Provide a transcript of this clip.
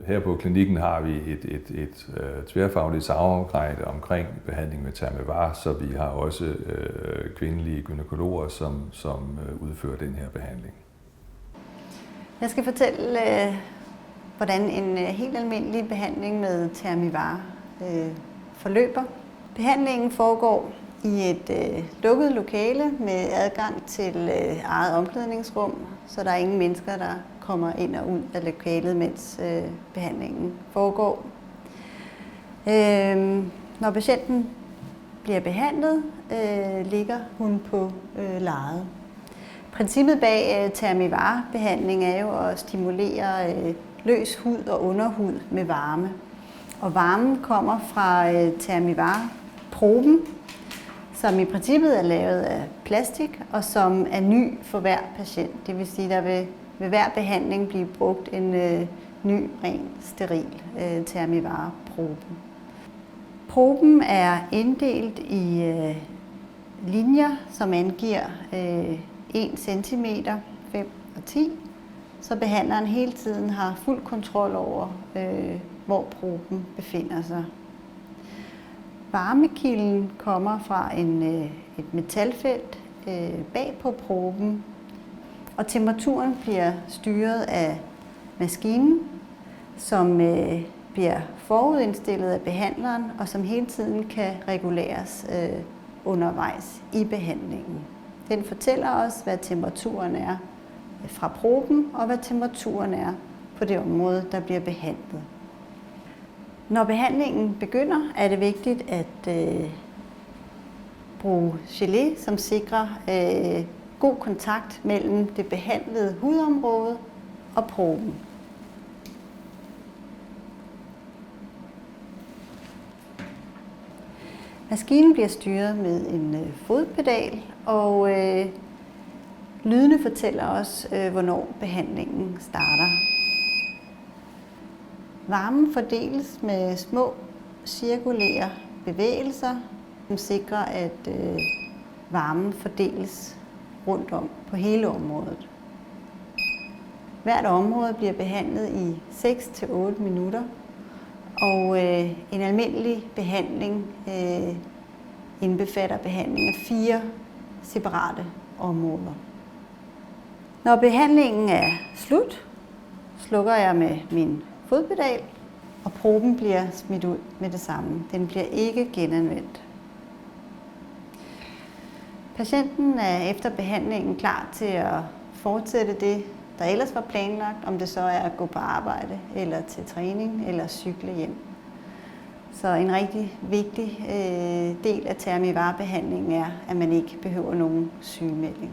Her på klinikken har vi et tværfagligt samarbejde omkring behandling med Termivart, så vi har også kvindelige gynækologer, som udfører den her behandling. Jeg skal fortælle, hvordan en helt almindelig behandling med Termivart forløber. Behandlingen foregår i et lukket lokale med adgang til eget omklædningsrum, så der er ingen mennesker, der kommer ind og ud af lokalet, mens behandlingen foregår. Når patienten bliver behandlet, ligger hun på lejet. Princippet bag Termivart-behandling er jo at stimulere løs hud og underhud med varme. Og varmen kommer fra Termivart-proben, som i princippet er lavet af plastik, og som er ny for hver patient. Det vil sige, at der vil ved hver behandling blive brugt en ny, ren, steril Termivart-probe. Proben er inddelt i linjer, som angiver 1 cm, 5 og 10, så behandleren hele tiden har fuld kontrol over, hvor proben befinder sig. Varmekilden kommer fra et metalfelt bag på proben, og temperaturen bliver styret af maskinen, som bliver forudindstillet af behandleren, og som hele tiden kan reguleres undervejs i behandlingen. Den fortæller os, hvad temperaturen er fra proben, og hvad temperaturen er på det område, der bliver behandlet. Når behandlingen begynder, er det vigtigt at bruge gelé, som sikrer god kontakt mellem det behandlede hudområde og proben. Maskinen bliver styret med en fodpedal, og lydene fortæller os, hvornår behandlingen starter. Varmen fordeles med små cirkulære bevægelser, som sikrer, at varmen fordeles rundt om på hele området. Hvert område bliver behandlet i 6-8 minutter, og en almindelig behandling indbefatter behandling af 4 separate områder. Når behandlingen er slut, slukker jeg med min fodpedal, og proben bliver smidt ud med det samme. Den bliver ikke genanvendt. Patienten er efter behandlingen klar til at fortsætte det, der ellers var planlagt, om det så er at gå på arbejde, eller til træning, eller cykle hjem. Så en rigtig vigtig del af Termivart-behandlingen er, at man ikke behøver nogen sygemelding.